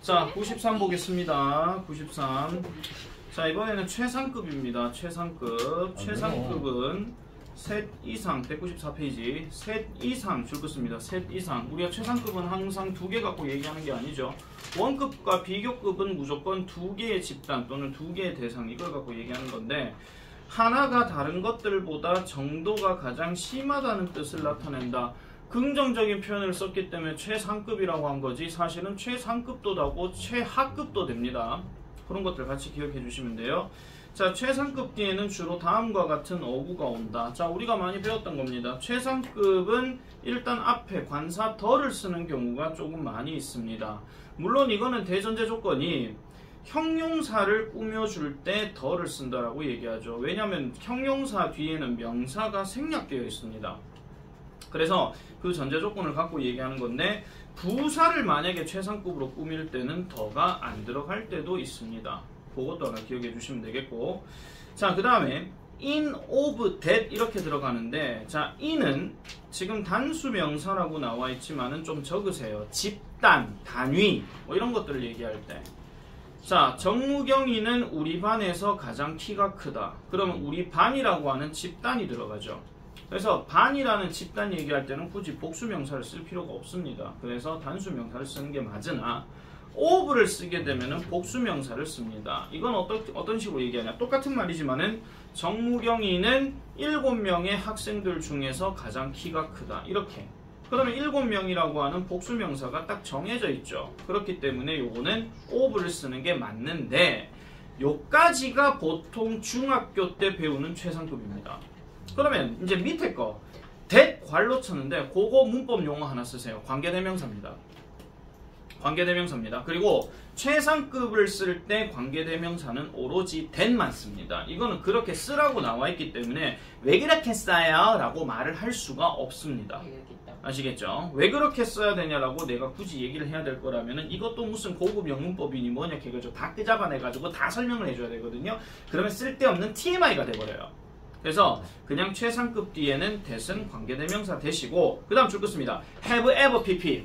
자, 93 보겠습니다. 93. 자, 이번에는 최상급입니다. 최상급. 최상급은 셋 이상, 194페이지. 셋 이상 줄 것입니다. 셋 이상. 우리가 최상급은 항상 두 개 갖고 얘기하는 게 아니죠. 원급과 비교급은 무조건 두 개의 집단 또는 두 개의 대상, 이걸 갖고 얘기하는 건데, 하나가 다른 것들보다 정도가 가장 심하다는 뜻을 나타낸다. 긍정적인 표현을 썼기 때문에 최상급이라고 한 거지, 사실은 최상급도 나고 최하급도 됩니다. 그런 것들 같이 기억해 주시면 돼요. 자, 최상급 뒤에는 주로 다음과 같은 어구가 온다. 자, 우리가 많이 배웠던 겁니다. 최상급은 일단 앞에 관사 덜을 쓰는 경우가 조금 많이 있습니다. 물론 이거는 대전제 조건이 형용사를 꾸며줄 때 덜을 쓴다라고 얘기하죠. 왜냐하면 형용사 뒤에는 명사가 생략되어 있습니다. 그래서 그 전제 조건을 갖고 얘기하는 건데, 부사를 만약에 최상급으로 꾸밀 때는 더가 안 들어갈 때도 있습니다. 그것도 하나 기억해 주시면 되겠고, 자, 그 다음에 in, of, that 이렇게 들어가는데, 자, in은 지금 단수 명사라고 나와 있지만은 좀 적으세요. 집단, 단위 뭐 이런 것들을 얘기할 때, 자, 정무경이는 우리 반에서 가장 키가 크다. 그러면 우리 반이라고 하는 집단이 들어가죠. 그래서 반이라는 집단 얘기할 때는 굳이 복수명사를 쓸 필요가 없습니다. 그래서 단수명사를 쓰는 게 맞으나 of를 쓰게 되면 복수명사를 씁니다. 이건 어떤 식으로 얘기하냐, 똑같은 말이지만은 정무경이는 7명의 학생들 중에서 가장 키가 크다, 이렇게. 그러면 7명이라고 하는 복수명사가 딱 정해져 있죠. 그렇기 때문에 요거는 of를 쓰는 게 맞는데, 요까지가 보통 중학교 때 배우는 최상급입니다. 그러면 이제 밑에 거 that 괄호 쳤는데, 그거 문법 용어 하나 쓰세요. 관계대명사입니다. 관계대명사입니다. 그리고 최상급을 쓸 때 관계대명사는 오로지 that만 씁니다. 이거는 그렇게 쓰라고 나와 있기 때문에 왜 그렇게 써요? 라고 말을 할 수가 없습니다. 아시겠죠? 왜 그렇게 써야 되냐라고 내가 굳이 얘기를 해야 될 거라면은 이것도 무슨 고급 영문법이니 뭐냐 해가지고 다 끄잡아내가지고 다 설명을 해줘야 되거든요. 그러면 쓸데없는 TMI가 돼버려요. 그래서 그냥 최상급 뒤에는 that은 관계대명사 that이고, 그 다음 줄 것입니다. have, ever, pp.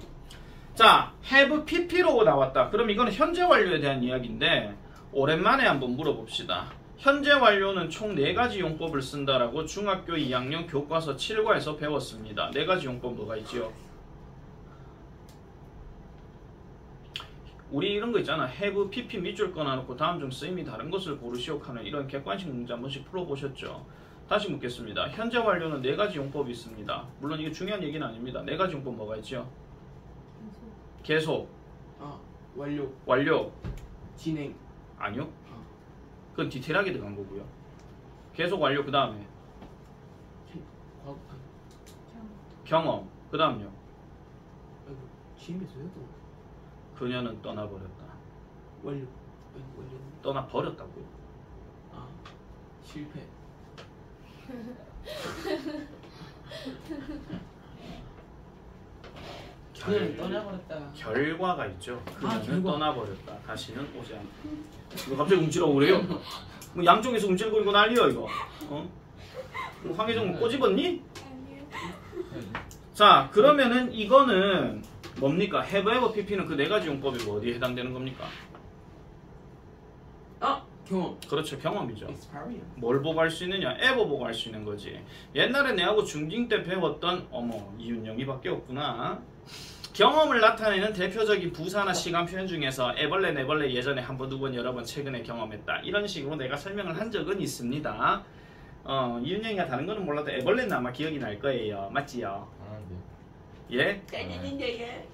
자, have, pp로 나왔다. 그럼 이거는 현재 완료에 대한 이야기인데, 오랜만에 한번 물어봅시다. 현재 완료는 총 4가지 용법을 쓴다라고 중학교 2학년 교과서 7과에서 배웠습니다. 4가지 용법 뭐가 있지요? 우리 이런 거 있잖아. have, pp 밑줄 꺼놔놓고 다음 중 쓰임이 다른 것을 고르시오 하는 이런 객관식 문제 한 번씩 풀어보셨죠? 다시 묻겠습니다. 현재 완료는 4가지 용법이 있습니다. 물론 이게 중요한 얘기는 아닙니다. 4가지 용법 뭐가 있죠? 계속. 완료. 완료. 진행. 아니요. 그건 디테일하게 들어간 거고요. 계속 완료. 그 다음에 경험. 그 다음요. GM에서요 또. 그녀는 떠나버렸다. 완료. 떠나버렸다고요. 실패. 그녀는 떠나버렸다. 결과가 있죠. 그녀는 떠나버렸다. 다시는 오지 않다. 이거 갑자기 움찔하고 그래요? 뭐 양쪽에서 움찔거리고 난리야 이거. 뭐 황혜정 꼬집었니? 자, 그러면은 이거는 뭡니까? have, ever, pp는 그 4가지 용법이 어디에 해당되는 겁니까? 경험. 그렇죠, 경험이죠. experience. 뭘 보고 할 수 있느냐? ever 보고 할 수 있는 거지. 옛날에 내하고 중딩 때 배웠던 이윤영이밖에 없구나. 경험을 나타내는 대표적인 부사나 시간 표현 중에서 애벌레, 내벌레 예전에 한 번, 두 번, 여러 번 최근에 경험했다. 이런 식으로 내가 설명을 한 적은 있습니다. 이윤영이가 다른 거는 몰라도 애벌레는 아마 기억이 날 거예요. 맞지요? 예?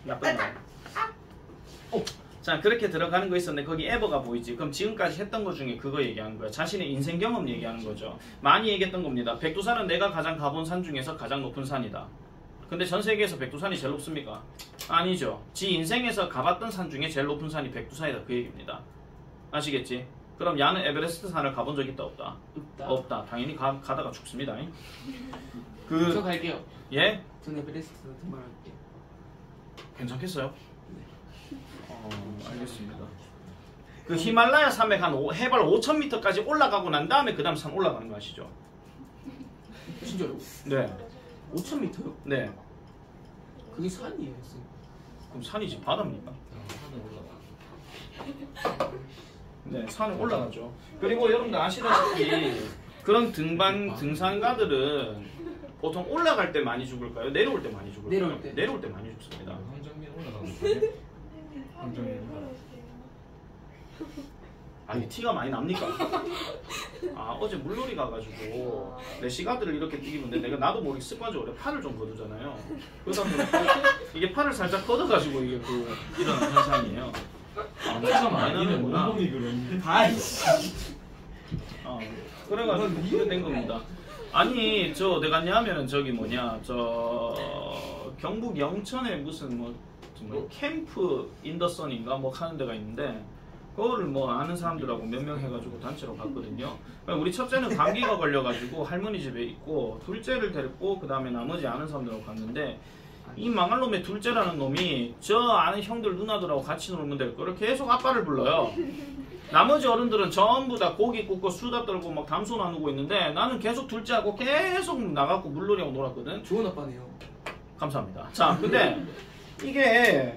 나쁜 거. 자, 그렇게 들어가는 거 있었는데 거기 ever가 보이지? 그럼 지금까지 했던 거 중에 그거 얘기하는 거야. 자신의 인생 경험 얘기하는 거죠. 많이 얘기했던 겁니다. 백두산은 내가 가장 가본 산 중에서 가장 높은 산이다. 근데 전 세계에서 백두산이 제일 높습니까? 아니죠. 지 인생에서 가봤던 산 중에 제일 높은 산이 백두산이다, 그 얘기입니다. 아시겠지? 그럼 야는 에베레스트 산을 가본 적 있다, 없다? 없다. 당연히 가다가 죽습니다. 저 갈게요. 예? 전 에베레스트 등반할게요. 괜찮겠어요? 알겠습니다. 그 히말라야 산맥 한 해발 5,000m까지 올라가고 난 다음에 그 다음 산 올라가는 거 아시죠? 진짜요? 네. 5,000m요? 네. 그게 산이에요? 그럼 산이지 바다입니까? 산에 올라가. 네, 산에 올라가죠. 그리고 여러분들 아시다시피 그런 등산가들은 보통 올라갈 때 많이 죽을까요? 내려올 때 많이 죽을까요? 내려올 때 많이 죽습니다. 황정민 올라가는 거예요? 황정민 아니 티가 많이 납니까? 아 어제 물놀이 가가지고 레시가드를 이렇게 뛰기는데 나도 모르게 습관적으로 팔을 좀 거두잖아요. 그러다 보니까 이게 팔을 살짝 걷어가지고 이게 일어나는 현상이에요. 아, 티가 많이 나는구나. 아이씨. 그래가지고 이렇게 된 겁니다. 아니 저 어디 갔냐면은 저기 경북 영천에 무슨 캠프 인더선인가 하는 데가 있는데 그거를 아는 사람들하고 몇 명 해가지고 단체로 갔거든요. 우리 첫째는 감기가 걸려가지고 할머니 집에 있고 둘째를 데리고 그 다음에 나머지 아는 사람들하고 갔는데 이 망할 놈의 둘째라는 놈이 저 아는 형들 누나들하고 같이 놀면 될 거를 계속 아빠를 불러요. 나머지 어른들은 전부 다 고기 굽고 수다 떨고 막 담소 나누고 있는데 나는 계속 둘째하고 계속 나가고 물놀이하고 놀았거든. 좋은 아빠네요. 감사합니다. 자, 근데 이게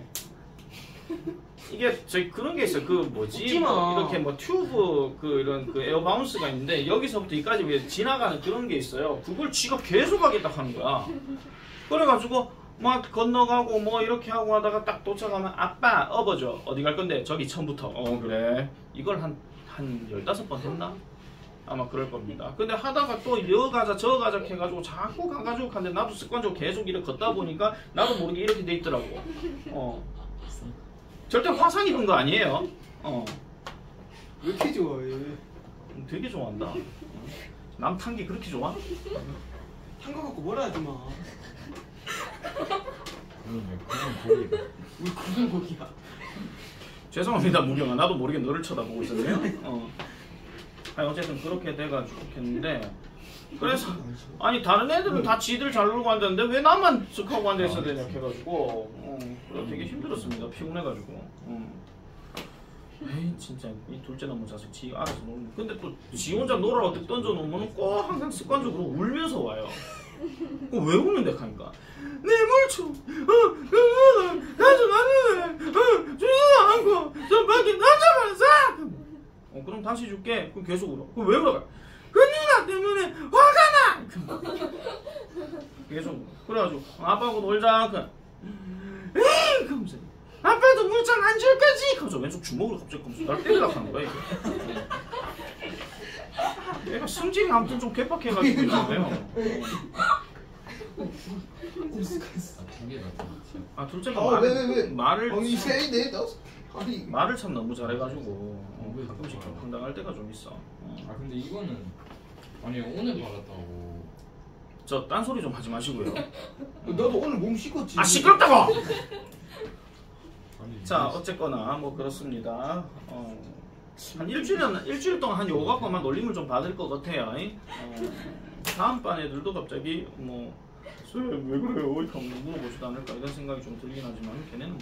저희 그런 게 있어요. 이렇게 튜브 이런 에어 바운스가 있는데 여기서부터 여기까지 지나가는 그런 게 있어요. 그걸 지가 계속 하겠다 하는 거야. 그래가지고 막 건너가고 이렇게 하고 하다가 딱 도착하면 아빠 업어줘. 어디 갈 건데? 저기 처음부터. 그래. 이걸 한 15번 했나? 아마 그럴 겁니다. 근데 하다가 또 여 가자 저 가자 해가지고 자꾸 가가지고 가는데 나도 습관적으로 계속 이렇게 걷다 보니까 나도 모르게 이렇게 돼 있더라고. 절대 화상 입은 거 아니에요. 왜 이렇게 좋아해? 되게 좋아한다. 남 탄 게 그렇게 좋아? 탄 거 갖고 뭐라 하지 마. 그건 고기다. 우리 그건 고기야. 죄송합니다 무경아. 나도 모르게 너를 쳐다보고 있었네요. 아니 어쨌든 그렇게 돼가지고 했는데 그래서 아니 다른 애들은 다 지들 잘 놀고 앉았는데 왜 나만 쓱하고 앉아있어야 되냐 해가지고 되게 힘들었습니다. 피곤해가지고 에이 진짜 이 둘째 놈의 자식 지 알아서 놀는 근데 또 지 혼자 놀아라 때 던져놓으면 꼭 항상 습관적으로 울면서 와요. 왜 우는데 하니까 내 물총 가져가는데 주지도 않고 저 밖에 놔줘버렸어. 그럼 다시 줄게. 그럼 계속 울어. 그럼 왜 울어? 그 누나 때문에 화가 나. 계속 그래가지고 아빠하고 놀자. 에이 그러면서 아빠도 물총 안 줄 거지. 그래서 왼쪽 주먹으로 갑자기 검수 날 때리려고 하는 거야. 얘가 성질이 아무튼 좀 개빡해가지고 있는데요. 둘째가 왜? 말을 아니 세 말을 참 너무 잘해가지고 가끔씩 좀 황당할 때가 좀 있어. 근데 이거는 아니 오늘 받았다고. 저 딴소리 좀 하지 마시고요. 나도 오늘 몸 씻었지. 아 시끄럽다고! 아니, 자 어쨌거나 그렇습니다. 한 일주일 동안 한 요거 갖고만 놀림을 좀 받을 것 같아요. 다음 반 애들도 갑자기 왜 그래요? 이렇게 물어보지도 않을까 이런 생각이 좀 들긴 하지만 걔네는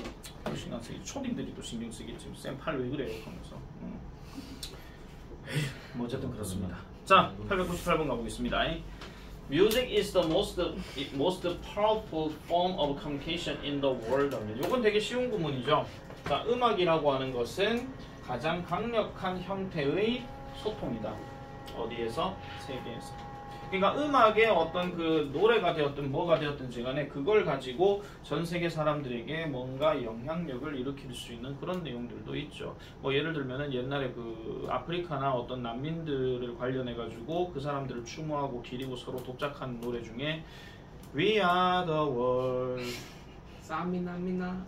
신경 쓰기 초딩들이 또 신경 쓰겠지. 쌤 팔 왜 그래요? 하면서 어쨌든 그렇습니다. 자 898번 가보겠습니다. Music is the most powerful form of communication in the world. 이건 되게 쉬운 구문이죠. 자 음악이라고 하는 것은 가장 강력한 형태의 소통이다. 어디에서? 세계에서. 그러니까 음악의 어떤 노래가 되었든 뭐가 되었든지 간에 그걸 가지고 전 세계 사람들에게 뭔가 영향력을 일으킬 수 있는 그런 내용들도 있죠. 예를 들면은 옛날에 아프리카나 어떤 난민들을 관련해 가지고 그 사람들을 추모하고 기리고 서로 독작한 노래 중에 We are the world. 싸미나미나.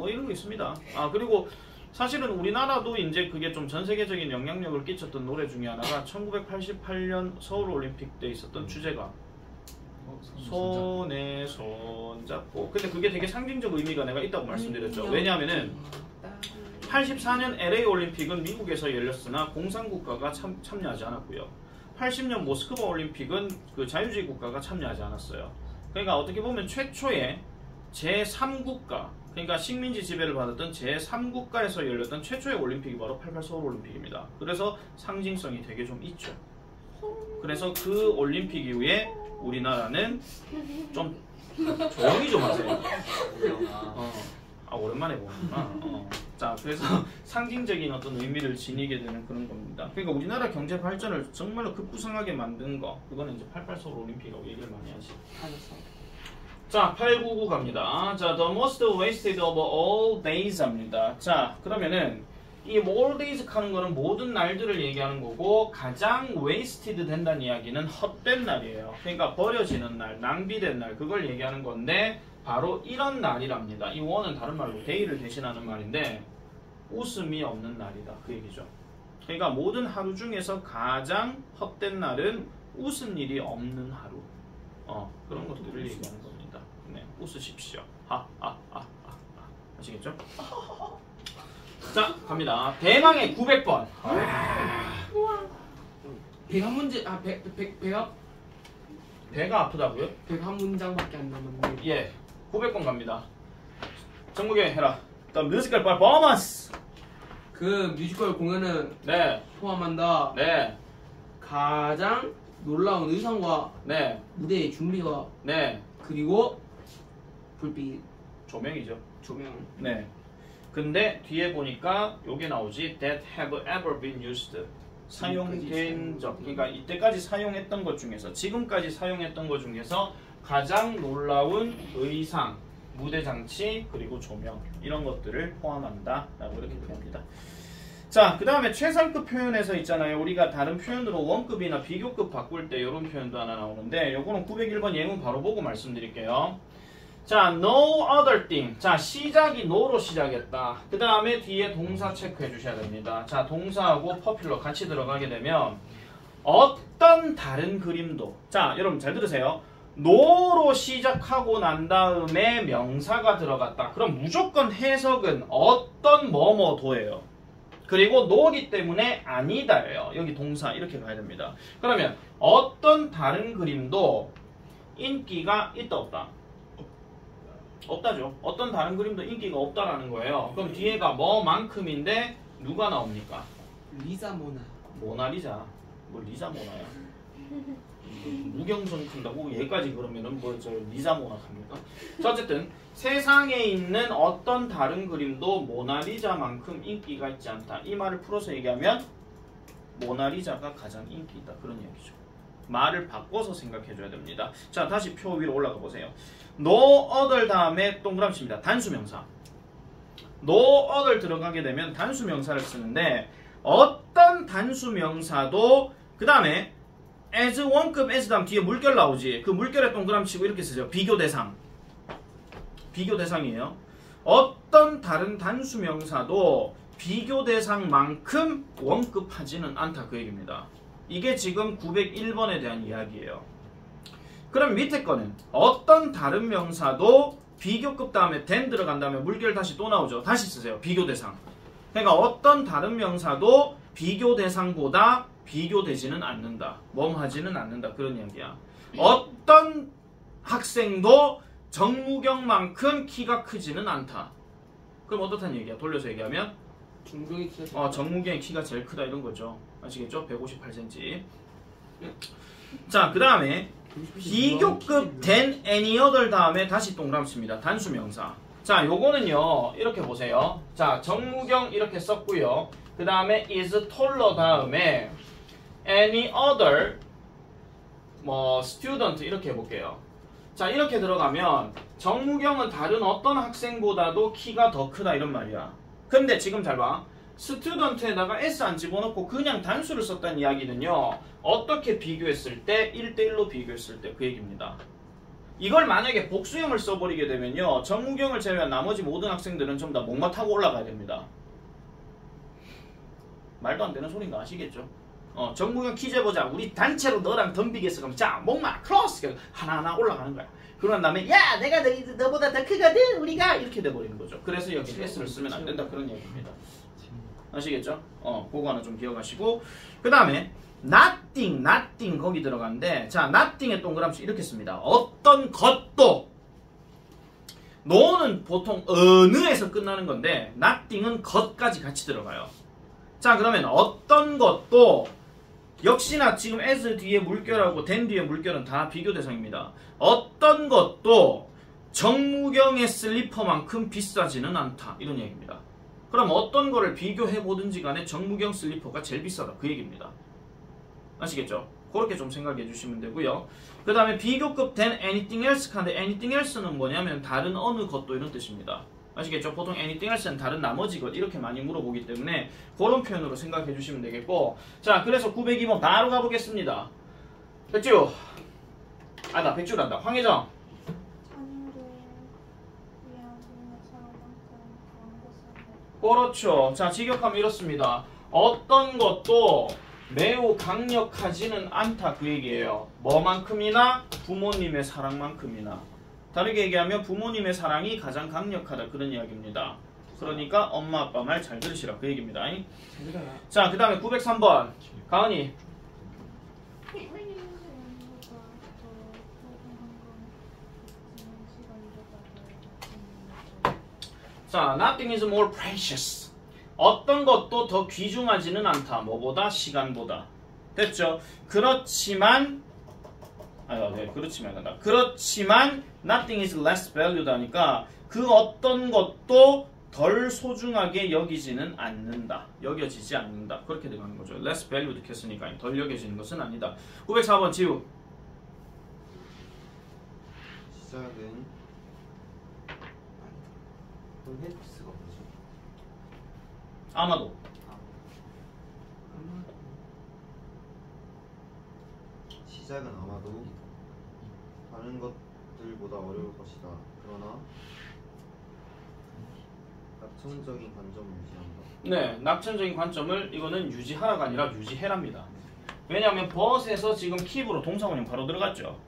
이런 거 있습니다. 그리고 사실은 우리나라도 이제 그게 좀 전 세계적인 영향력을 끼쳤던 노래 중에 하나가 1988년 서울올림픽 때 있었던 주제가 손에 손 잡고. 근데 그게 되게 상징적 의미가 내가 있다고 말씀드렸죠. 왜냐하면은 84년 LA 올림픽은 미국에서 열렸으나 공산국가가 참여하지 않았고요. 80년 모스크바 올림픽은 자유주의 국가가 참여하지 않았어요. 그러니까 어떻게 보면 최초의 제3국가, 그러니까 식민지 지배를 받았던 제3국가에서 열렸던 최초의 올림픽이 바로 88 서울올림픽입니다. 그래서 상징성이 되게 좀 있죠. 그래서 그 올림픽 이후에 우리나라는 좀 조용히 좀 하세요. 오랜만에 보는구나. 자 자, 그래서 상징적인 어떤 의미를 지니게 되는 그런 겁니다. 그러니까 우리나라 경제 발전을 정말로 급부상하게 만든 거, 그거는 이제 88 서울 올림픽이라고 얘기를 많이 하지. 알았어. 자, 899 갑니다. 자, the most wasted of all days 합니다. 자, 그러면은 이 all days 하는 거는 모든 날들을 얘기하는 거고, 가장 wasted 된다는 이야기는 헛된 날이에요. 그러니까 버려지는 날, 낭비된 날, 그걸 얘기하는 건데 바로 이런 날이랍니다. 이 원은 다른 말로 day를 대신하는 말인데 웃음이 없는 날이다, 그 얘기죠. 그러니까 모든 하루 중에서 가장 헛된 날은 웃은 일이 없는 하루. 그런 것들을 얘기하는 겁니다. 네, 웃으십시오. 아시겠죠? 자, 갑니다. 대망의 900번. 배가 문제 배가 아프다고요? 배가 한 문장밖에 안 남았네. 예, 900번 갑니다. 정국이 해라. The musical performance. 그 뮤지컬 공연은 네, 포함한다. 네, 가장 놀라운 의상과 네, 무대의 준비와 네. 그리고 불빛, 조명이죠. 조명. 네. 근데 뒤에 보니까 요게 나오지. That have ever been used. 사용된 적. 그러니까 이때까지 사용했던 것 중에서, 지금까지 사용했던 것 중에서 가장 놀라운 의상, 무대 장치, 그리고 조명, 이런 것들을 포함한다 라고 이렇게 표현합니다. 자, 그 다음에 최상급 표현에서 있잖아요. 우리가 다른 표현으로 원급이나 비교급 바꿀 때 이런 표현도 하나 나오는데, 요거는 901번 예문 바로 보고 말씀드릴게요. 자, no other thing. 자, 시작이 no로 시작했다. 그 다음에 뒤에 동사 체크해 주셔야 됩니다. 자, 동사하고 popular 같이 들어가게 되면 어떤 다른 그림도. 자, 여러분 잘 들으세요. no로 시작하고 난 다음에 명사가 들어갔다. 그럼 무조건 해석은 어떤 뭐뭐도예요. 그리고 no기 때문에 아니다예요. 여기 동사 이렇게 가야 됩니다. 그러면 어떤 다른 그림도 인기가 있다 없다? 없다죠. 어떤 다른 그림도 인기가 없다라는 거예요. 그럼 뒤에가 뭐만큼인데 누가 나옵니까? 리자 모나. 모나리자. 뭐 리자 모나야? 무경선 큰다고 얘까지 그러면은 뭐 저 리자 모나 합니까? 자, 어쨌든 세상에 있는 어떤 다른 그림도 모나리자만큼 인기가 있지 않다. 이 말을 풀어서 얘기하면 모나리자가 가장 인기 있다, 그런 얘기죠. 말을 바꿔서 생각해줘야 됩니다. 자, 다시 표 위로 올라가 보세요. no other 다음에 동그라미 칩니다. 단수명사. no other 들어가게 되면 단수명사를 쓰는데, 어떤 단수명사도 그 다음에 as 원급 as 다음 뒤에 물결 나오지. 그 물결에 동그라미 치고 이렇게 쓰죠. 비교대상. 비교대상이에요. 어떤 다른 단수명사도 비교대상만큼 원급하지는 않다, 그 얘기입니다. 이게 지금 901번에 대한 이야기예요. 그럼 밑에 거는 어떤 다른 명사도 비교급 다음에 than 들어간 다음에 물결 다시 또 나오죠. 다시 쓰세요. 비교대상. 그러니까 어떤 다른 명사도 비교대상보다 비교되지는 않는다. 멈하지는 않는다. 그런 이야기야. 어떤 학생도 정무경만큼 키가 크지는 않다. 그럼 어떻다는 얘기야? 돌려서 얘기하면 중경이 키가 정무경의 키가 제일 크다, 이런 거죠. 아시겠죠? 158cm. 자, 그 다음에 비교급 than any other 다음에 다시 동그라미 칩니다. 단수명사. 자, 요거는요 이렇게 보세요. 자, 정무경 이렇게 썼고요. 그 다음에 is taller 다음에 any other student 이렇게 해볼게요. 자, 이렇게 들어가면 정무경은 다른 어떤 학생보다도 키가 더 크다, 이런 말이야. 근데 지금 잘 봐. 스튜던트에다가 s 안 집어넣고 그냥 단수를 썼다는 이야기는요, 어떻게 비교했을 때 1대1로 비교했을 때 그 얘기입니다. 이걸 만약에 복수형을 써버리게 되면요, 정무경을 제외한 나머지 모든 학생들은 전부 다 목마 타고 올라가야 됩니다. 말도 안 되는 소리인 거 아시겠죠? 정무경 키 재보자. 우리 단체로 너랑 덤비겠어. 그럼 자, 목마 크로스 하나하나 올라가는 거야. 그런 다음에 야, 내가 너보다 더 크거든 우리가, 이렇게 돼버리는 거죠. 그래서 여기 s를 쓰면 안 된다, 그런 얘기입니다. 아시겠죠? 그거 하나 좀 기억하시고, 그 다음에 nothing 거기 들어가는데, 자, nothing의 동그라미 이렇게 씁니다. 어떤 것도. no는 보통 어느에서 끝나는 건데 nothing은 것까지 같이 들어가요. 자, 그러면 어떤 것도 역시나 지금 as 뒤에 물결하고 than 뒤에 물결은 다 비교 대상입니다. 어떤 것도 정무경의 슬리퍼만큼 비싸지는 않다, 이런 얘기입니다. 그럼 어떤 거를 비교해 보든지 간에 정무경 슬리퍼가 제일 비싸다 그 얘기입니다. 아시겠죠? 그렇게 좀 생각해 주시면 되고요. 그 다음에 비교급 된 anything else 하는데 anything else는 뭐냐면 다른 어느 것도 이런 뜻입니다. 아시겠죠? 보통 anything else는 다른 나머지 것 이렇게 많이 물어보기 때문에 그런 표현으로 생각해 주시면 되겠고, 자 그래서 902번 바로 가보겠습니다. 백지우 나 백지우란다. 황혜정 자녀를 위한 사람만큼 그런 것은 그렇죠. 자 직역하면 이렇습니다. 어떤 것도 매우 강력하지는 않다 그 얘기예요. 뭐만큼이나? 부모님의 사랑만큼이나. 다르게 얘기하면 부모님의 사랑이 가장 강력하다 그런 이야기입니다. 그러니까 엄마 아빠 말 잘 들으시라 그 얘기입니다. 잘 들어라. 자 그 다음에 903번 가은이. 자 nothing is more precious. 어떤 것도 더 귀중하지는 않다. 뭐보다? 시간보다. 됐죠? 그렇지만 그렇지만 nothing is less valued 하니까 그 어떤 것도 덜 소중하게 여기지는 않는다. 여겨지지 않는다. 그렇게 들어가는 거죠. less valued 했으니까 덜 여겨지는 것은 아니다. 904번 지우. 시작은 헬스가 뭐지? 아마도. 시작은 아마도 다른 것들보다 어려울 것이다. 그러나 낙천적인 관점을 유지한다. 네, 낙천적인 관점을 이거는 유지하라가 아니라 유지해랍니다. 왜냐하면 벗에서 지금 킵으로 동사원형 바로 들어갔죠.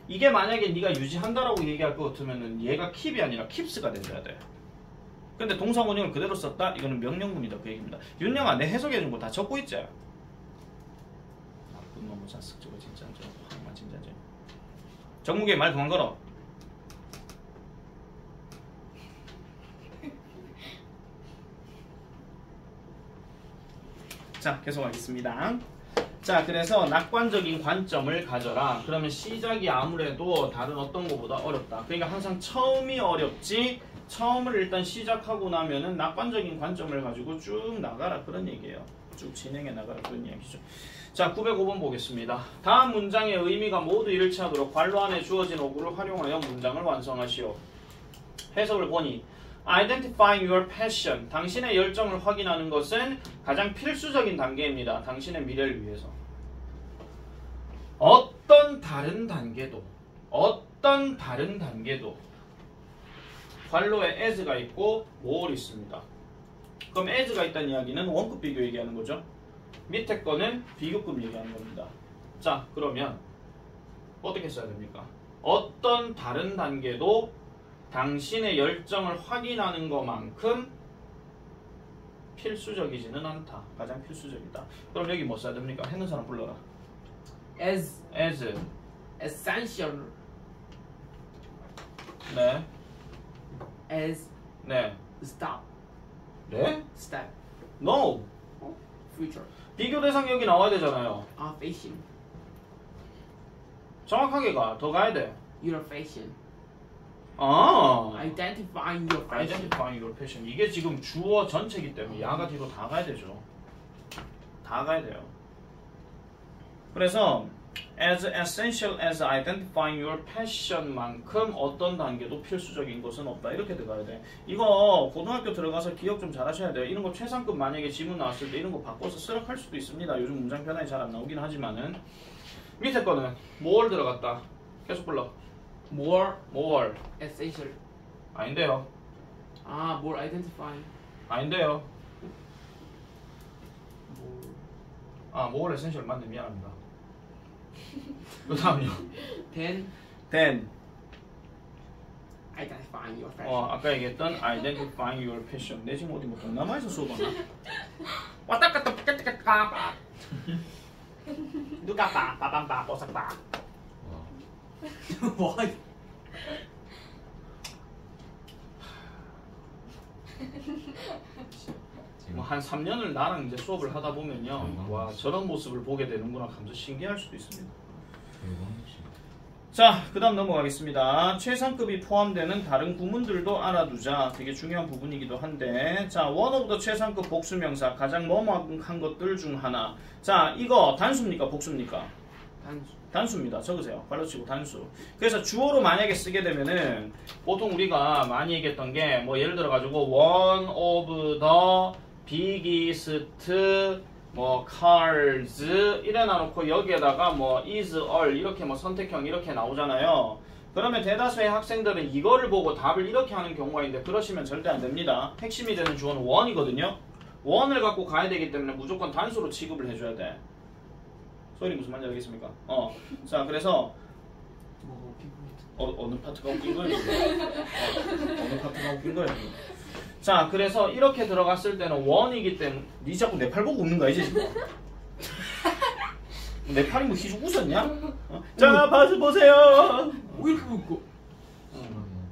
이게 만약에 네가 유지한다라고 얘기할 것 같으면은 얘가 킵이 아니라 킵스가 돼줘야 돼. 근데 동사원형을 그대로 썼다? 이거는 명령문이다 그 얘기입니다. 윤영아 내 해석해준 거 다 적고 있지? 나쁜 놈의 자식 저거 진짜 저거 황마 진짜 저 정무계 말 그만 걸어. 자 계속하겠습니다. 자 그래서 낙관적인 관점을 가져라. 그러면 시작이 아무래도 다른 어떤 것보다 어렵다. 그러니까 항상 처음이 어렵지 처음을 일단 시작하고 나면은 낙관적인 관점을 가지고 쭉 나가라 그런 얘기예요. 쭉 진행해 나가라 그런 얘기죠. 자 905번 보겠습니다. 다음 문장의 의미가 모두 일치하도록 괄호 안에 주어진 어구를 활용하여 문장을 완성하시오. 해석을 보니 Identifying your passion. 당신의 열정을 확인하는 것은 가장 필수적인 단계입니다. 당신의 미래를 위해서. 어떤 다른 단계도 괄호에 as가 있고 more이 있습니다. 그럼 as가 있다는 이야기는 원급 비교 얘기하는 거죠. 밑에 거는 비교급 얘기하는 겁니다. 자 그러면 어떻게 써야 됩니까? 어떤 다른 단계도 당신의 열정을 확인하는 것만큼 필수적이지는 않다. 가장 필수적이다. 그럼 여기 뭐 써야 됩니까? 했는 사람 불러라. as essential 네. as 네. stop 네? step No. future 비교 대상 여기 나와야 되잖아요. fashion 정확하게 가. 더 가야 돼. your fashion 아. identifying your fashion Identifying your passion. 이게 지금 주어 전체이기 때문에 야가 뒤로 다 가야 되죠. 다 가야 돼요. 그래서 as essential as identifying your passion만큼 어떤 단계도 필수적인 것은 없다. 이렇게 들어가야 돼. 이거 고등학교 들어가서 기억 좀 잘하셔야 돼요. 이런 거 최상급 만약에 지문 나왔을 때 이런 거 바꿔서 쓰락할 수도 있습니다. 요즘 문장 변화에 잘 안 나오긴 하지만은 밑에 거는 more 들어갔다. 계속 불러. more more. essential 아닌데요. more identifying 아닌데요. more essential 맞네. 미안합니다. 그 다음요. then then identifying your fashion 아까 얘기했던 identifying your passion. 내 지금 어디 뭐 동남아에서 수업하나? 왔다 갔다 빠까까까 누가 빠빠빰빠 뽀삭빠 뭐 뭐 한 3년을 나랑 이제 수업을 하다 보면요, 와 저런 모습을 보게 되는구나 하면서 신기할 수도 있습니다. 자, 그 다음 넘어가겠습니다. 최상급이 포함되는 다른 구문들도 알아두자. 되게 중요한 부분이기도 한데, 자, one of the 최상급 복수명사, 가장 뭐뭐한 것들 중 하나. 자, 이거 단수입니까? 복수입니까? 단수. 단수입니다. 적으세요. 발로 치고 단수. 그래서 주어로 만약에 쓰게 되면은 보통 우리가 많이 얘기했던 게 뭐 예를 들어 가지고 one of the biggest 뭐 cars 이래 놔놓고 여기에다가 뭐 is all 이렇게 뭐 선택형 이렇게 나오잖아요. 그러면 대다수의 학생들은 이거를 보고 답을 이렇게 하는 경우가 있는데 그러시면 절대 안 됩니다. 핵심이 되는 주어는 one이거든요. one을 갖고 가야 되기 때문에 무조건 단수로 취급을 해줘야 돼. 소연이 무슨 말인지 알겠습니까? 자, 그래서 뭐 웃긴 거. 어느 파트가 웃긴 거예요? 어느 파트가 웃긴 거예요? 자, 그래서 이렇게 들어갔을 때는 원이기 때문에 니 자꾸 내 팔 보고 웃는 거야 이제 지금? 내 팔이 뭐 희죽 웃었냐? 자, 보세요. 왜 이렇게 웃고?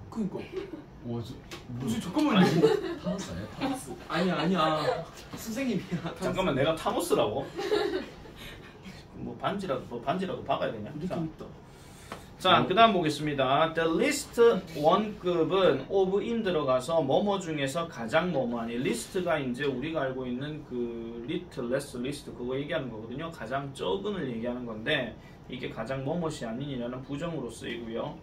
그니까. 무슨 잠깐만요. 타노스예요? 타노스. 아니야. 선생님이야. 잠깐만, 내가 타노스라고? 뭐 반지라도 박아야 되냐? 느낌 있다. 자, 그 다음 보겠습니다. The list 1급은 of in 들어가서 뭐뭐 중에서 가장 뭐뭐 아니. list가 이제 우리가 알고 있는 그 little, less list 그거 얘기하는 거거든요. 가장 적은을 얘기하는 건데 이게 가장 뭐뭐이 아닌이라는 부정으로 쓰이고요.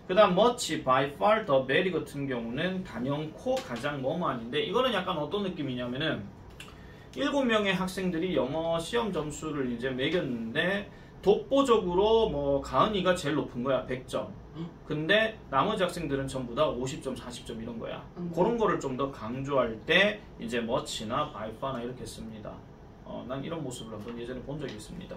그 다음 much, by far, the very 같은 경우는 단연코 가장 뭐뭐 아닌데 이거는 약간 어떤 느낌이냐면은 7명의 학생들이 영어 시험 점수를 이제 매겼는데 독보적으로 뭐 가은이가 제일 높은 거야. 100점. 근데 나머지 학생들은 전부 다 50점, 40점 이런 거야. 그런 거를 좀 더 강조할 때 이제 much나 by far나 이렇게 씁니다. 난 이런 모습을 한번 예전에 본 적이 있습니다.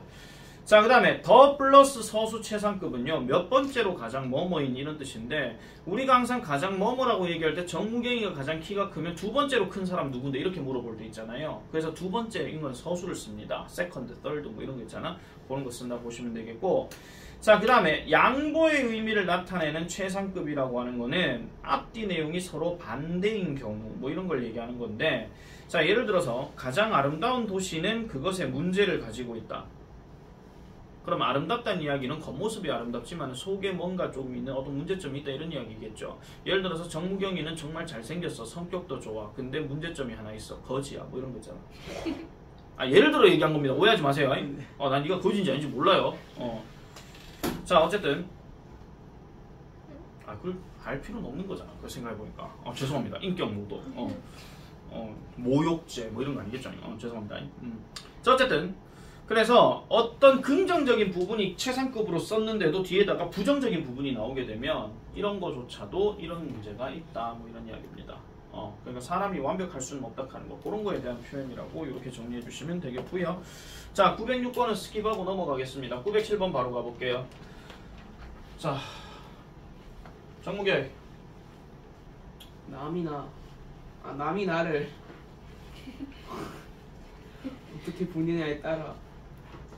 자, 그 다음에 더 플러스 서수 최상급은요 몇 번째로 가장 뭐뭐인 이런 뜻인데 우리가 항상 가장 뭐뭐라고 얘기할 때 정무경이가 가장 키가 크면 두 번째로 큰 사람 누군데 이렇게 물어볼 때 있잖아요. 그래서 두 번째인 건 서수를 씁니다. 세컨드, third 뭐 이런 거 있잖아. 그런 거 쓴다 보시면 되겠고, 자, 그 다음에 양보의 의미를 나타내는 최상급이라고 하는 거는 앞뒤 내용이 서로 반대인 경우 뭐 이런 걸 얘기하는 건데, 자, 예를 들어서 가장 아름다운 도시는 그것의 문제를 가지고 있다. 그럼 아름답다는 이야기는 겉모습이 아름답지만 속에 뭔가 조금 있는 어떤 문제점이 있다 이런 이야기겠죠. 예를 들어서 정무경이는 정말 잘생겼어. 성격도 좋아. 근데 문제점이 하나 있어. 거지야. 뭐 이런 거 있잖아. 예를 들어 얘기한 겁니다. 오해하지 마세요. 난 네가 거지인지 아닌지 몰라요. 자, 어쨌든 그걸 할 필요는 없는 거잖아. 그 생각해보니까. 죄송합니다. 인격 모독. 모욕죄 뭐 이런 거 아니겠죠. 죄송합니다. 자, 어쨌든 그래서 어떤 긍정적인 부분이 최상급으로 썼는데도 뒤에다가 부정적인 부분이 나오게 되면 이런 거조차도 이런 문제가 있다 뭐 이런 이야기입니다. 그러니까 사람이 완벽할 수는 없다 하는 거 그런 거에 대한 표현이라고 이렇게 정리해 주시면 되겠고요. 자, 906번은 스킵하고 넘어가겠습니다. 907번 바로 가볼게요. 자, 정무계 남이 나를 어떻게 보느냐에 따라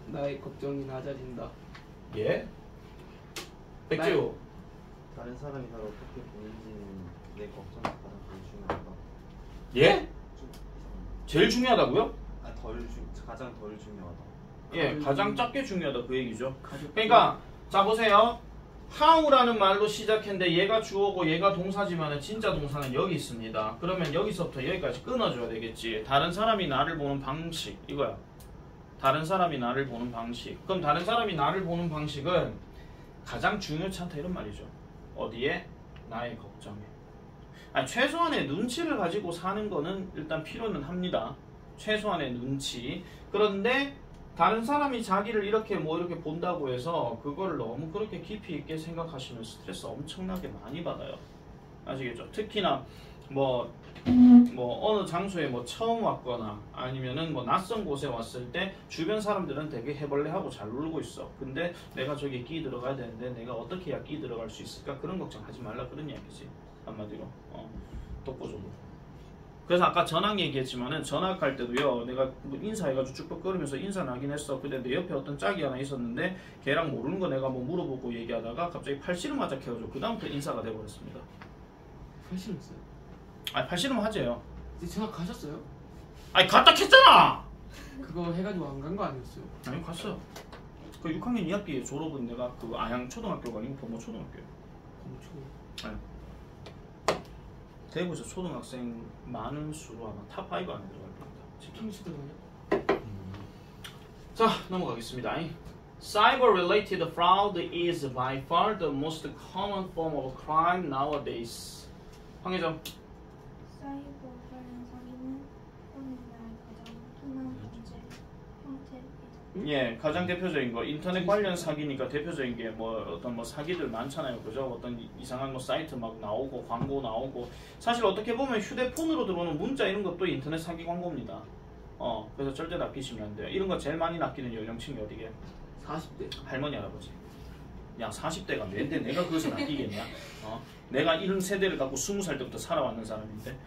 나의 걱정이 낮아진다. 예? 백지호 다른 사람이 나를 어떻게 보는지는 내 걱정이 가장 중요하다. 예? 좀 제일 중요하다고요? 가장 덜 중요하다. 예, 가장 작게 중요하다 그 얘기죠. 그러니까 자 보세요. how라는 말로 시작했는데 얘가 주어고 얘가 동사지만 진짜 동사는 여기 있습니다. 그러면 여기서부터 여기까지 끊어줘야 되겠지. 다른 사람이 나를 보는 방식 이거야. 다른 사람이 나를 보는 방식. 그럼 다른 사람이 나를 보는 방식은 가장 중요치 않다 이런 말이죠. 어디에? 나의 걱정에. 최소한의 눈치를 가지고 사는 거는 일단 필요는 합니다. 최소한의 눈치. 그런데 다른 사람이 자기를 이렇게 본다고 해서 그걸 너무 그렇게 깊이 있게 생각하시면 스트레스 엄청나게 많이 받아요. 아시겠죠? 특히나 뭐 어느 장소에 처음 왔거나 아니면은 낯선 곳에 왔을 때 주변 사람들은 되게 해벌레하고 잘 놀고 있어. 근데 내가 저기 끼 들어가야 되는데 내가 어떻게 해야 끼 들어갈 수 있을까? 그런 걱정 하지 말라 그런 이야기지. 한마디로. 독보적으로. 그래서 아까 전학 얘기했지만은 전학할 때도요 내가 인사해가지고 쭉쭉거리면서 인사는 하긴 했어. 근데 내 옆에 어떤 짝이 하나 있었는데 걔랑 모르는 거 내가 물어보고 얘기하다가 갑자기 팔씨름 하자 해가지고 그 다음부터 인사가 돼버렸습니다. 팔씨름 했어요? 팔씨름 하재요. 이제 전학 가셨어요? 갔다 했잖아. 그거 해가지고 안 간 거 아니었어요? 아니 갔어요. 그 6학년 2학기에 졸업은 내가 그 아양 초등학교가 아니고 범호 초등학교예요. 엄청. 네. 대구에서 초등학생 많은 수로 아마 탑5 안에 들어갈 겁니다. 킹스드가요? 자, 넘어가겠습니다. Cyber-related fraud is by far the most common form of crime nowadays. 황혜정. 사이버 관련 사기는 오늘날 가장 흔한 범죄 형태이다. 예, 가장 대표적인 거 인터넷 관련 사기니까 대표적인 게 뭐 어떤 뭐 사기들 많잖아요, 그죠? 어떤 이상한 뭐 사이트 막 나오고 광고 나오고 사실 어떻게 보면 휴대폰으로 들어오는 문자 이런 것도 인터넷 사기 광고입니다. 그래서 절대 낚이시면 안 돼요. 이런 거 제일 많이 낚이는 연령층이 어디게? 40대. 할머니 할아버지. 야 40대가 내인데 내가 그것을 낚이겠냐? 내가 이런 세대를 갖고 20살 때부터 살아왔는 사람인데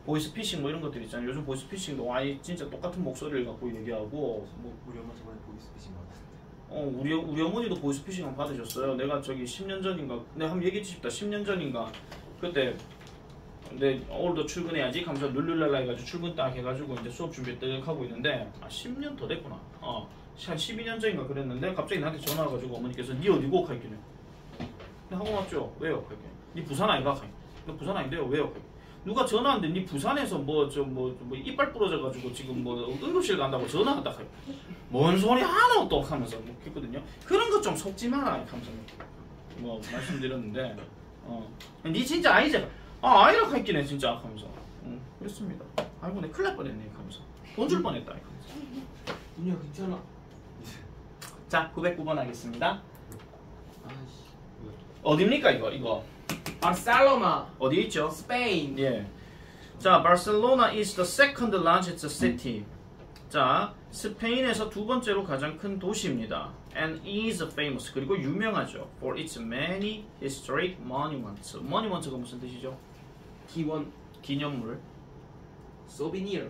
보이스피싱 뭐 이런 것들 있잖아요. 요즘 보이스피싱도 아예 진짜 똑같은 목소리를 갖고 얘기하고 뭐 우리 엄마 저번에 보이스피싱 받았는데. 우리 어머니도 보이스피싱 받으셨어요. 내가 저기 10년 전인가 내가 한번 얘기해 주십다. 10년 전인가 그때 근데 오늘도 출근해야지 하면서 룰룰랄라 해가지고 출근 딱 해가지고 이제 수업 준비 딱 하고 있는데 10년 더 됐구나. 한 12년 전인가 그랬는데 갑자기 나한테 전화 와가지고 어머니께서 니 어디고? 하길래 하고 왔죠. 왜요? 하길래 니 부산 아이가? 너 부산 아닌데요? 왜요? 하길래 누가 전화하는데 니 부산에서 뭐 이빨 부러져가지고 지금 뭐 응급실 간다고 전화한다 하길래 뭔 소리 하노 또 하면서 뭐 했거든요. 그런 거 좀 속지 마라 하면서 뭐 말씀드렸는데 니 진짜 아이지? 아이라고 했기네 진짜 하면서 그랬습니다. 아이고 내 큰일 날 뻔했네 하면서 돈 줄 뻔했다 하면서. 누냐 괜찮아. 자 909번 하겠습니다. 아씨. 어딥니까 이거? 바르셀로나. 어디 있죠? 스페인. 예. 자 Barcelona is the second largest city. 자 스페인에서 두 번째로 가장 큰 도시입니다. And is famous 그리고 유명하죠. For its many historic monuments. monuments가 무슨 뜻이죠? 기원. 기념물. 소비니어.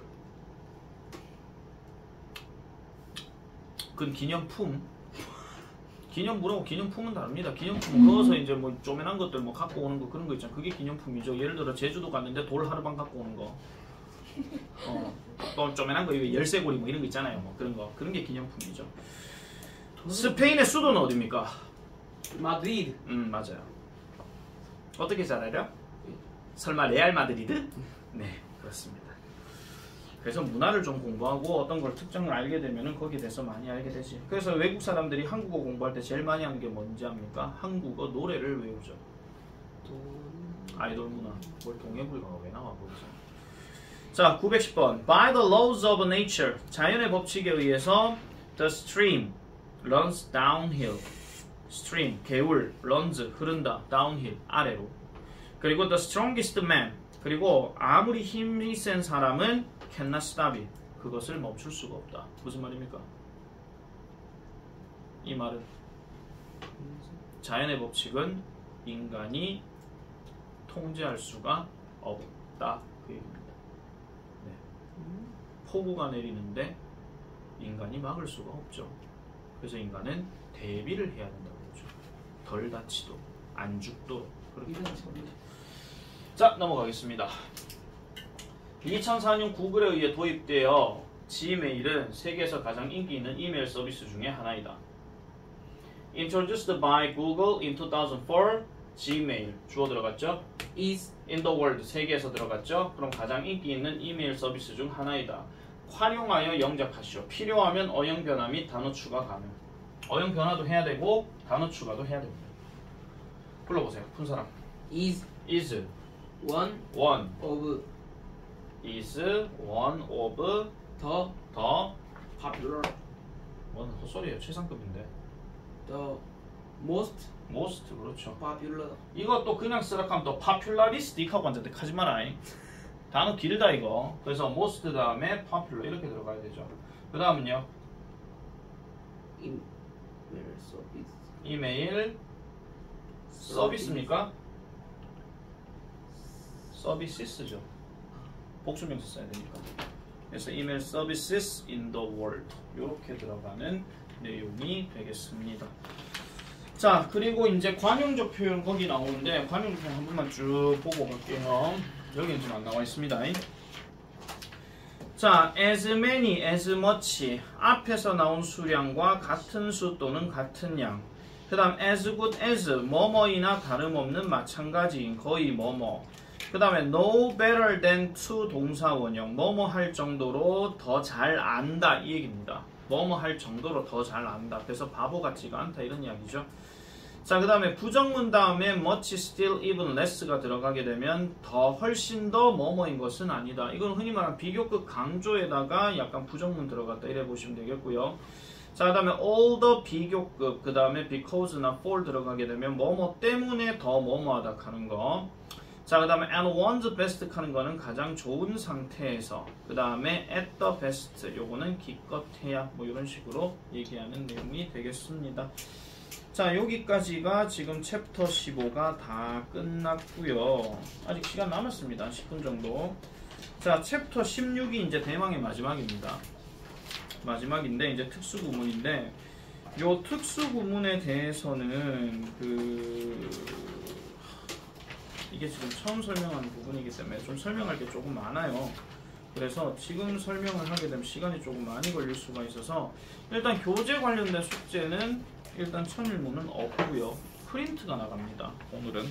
그건 기념품. 기념물하고 기념품은 다릅니다. 기념품은 그어서 이제 뭐 쪼매난 것들 뭐 갖고 오는 거 그런 거 있잖아요. 그게 기념품이죠. 예를 들어 제주도 갔는데 돌 하루방 갖고 오는 거. 또 쪼매난 거 열쇠고리 뭐 이런 거 있잖아요. 뭐 그런 거 그런 게 기념품이죠. 스페인의 수도는 어디입니까? 마드리드. 맞아요. 어떻게 잘 알아요? 설마 레알 마드리드? 네 그렇습니다. 그래서 문화를 좀 공부하고 어떤 걸 특정을 알게 되면은 거기에 대해서 많이 알게 되지. 그래서 외국 사람들이 한국어 공부할 때 제일 많이 하는 게 뭔지 압니까? 한국어 노래를 외우죠. 아이돌 문화. 뭘 동해불가가 왜 나와 거기서. 자 910번 By the laws of nature 자연의 법칙에 의해서 the stream runs downhill. stream 개울 runs 흐른다 downhill 아래로. 그리고 the strongest man 그리고 아무리 힘이 센 사람은 cannot stop it. 그것을 멈출 수가 없다. 무슨 말입니까? 이 말은 자연의 법칙은 인간이 통제할 수가 없다. 그 얘기입니다. 네. 폭우가 내리는데 인간이 막을 수가 없죠. 그래서 인간은 대비를 해야 된다고 그러죠. 덜 다치도록, 안 죽도록 그렇게 하는 겁니다. 자 넘어가겠습니다. 2004년 구글에 의해 도입되어 지메일은 세계에서 가장 인기 있는 이메일 서비스 중에 하나이다. Introduced by Google in 2004, Gmail 주어 들어갔죠? is In the world 세계에서 들어갔죠? 그럼 가장 인기 있는 이메일 서비스 중 하나이다. 활용하여 영작하시오. 필요하면 어용 변화 및 단어 추가 가능. 어용 변화도 해야 되고 단어 추가도 해야 됩니다. 불러보세요. 푼 사람. is one of is one of the the popular 뭔 헛소리예요. 최상급인데. the most 그렇죠. popular 이것도 그냥 쓰라하면 또 populistic 하고 앉았대. 하지 마라. 단어 길다 이거. 그래서 most 다음에 popular 이렇게 들어가야 되죠. 그 다음은요. email service 이메일 서비스입니까? 서비스죠. 복수명사 써야 되니까. 그래서 이메일 services in the world 이렇게 들어가는 내용이 되겠습니다. 자 그리고 이제 관용적 표현 거기 나오는데 관용적 표현 한 번만 쭉 보고 갈게요. 여기는 지금 안 나와 있습니다. 자, as many, as much 앞에서 나온 수량과 같은 수 또는 같은 양. 그 다음 as good as 뭐뭐이나 다름없는 마찬가지인 거의 뭐뭐. 그 다음에 no better than to 동사 원형 뭐뭐 할 정도로 더 잘 안다 이 얘기입니다. 뭐뭐 할 정도로 더 잘 안다. 그래서 바보 같지가 않다 이런 이야기죠. 자, 그 다음에 부정문 다음에 much, still, even, less가 들어가게 되면 더 훨씬 더 뭐뭐인 것은 아니다. 이건 흔히 말하는 비교급 강조에다가 약간 부정문 들어갔다 이래 보시면 되겠고요. 자, 그 다음에 all the 비교급, 그 다음에 because나 for 들어가게 되면 뭐뭐 때문에 더 뭐뭐하다 하는 거. 자, 그 다음에 and one's best 하는 거는 가장 좋은 상태에서. 그 다음에 at the best, 요거는 기껏해야 뭐 이런 식으로 얘기하는 내용이 되겠습니다. 자, 여기까지가 지금 챕터 15가 다 끝났고요. 아직 시간 남았습니다. 10분 정도. 자, 챕터 16이 이제 대망의 마지막입니다. 마지막인데 이제 특수구문인데 요 특수구문에 대해서는 이게 지금 처음 설명하는 부분이기 때문에 좀 설명할 게 조금 많아요. 그래서 지금 설명을 하게 되면 시간이 조금 많이 걸릴 수가 있어서 일단 교재 관련된 숙제는 일단 천일문은 없고요. 프린트가 나갑니다. 오늘은.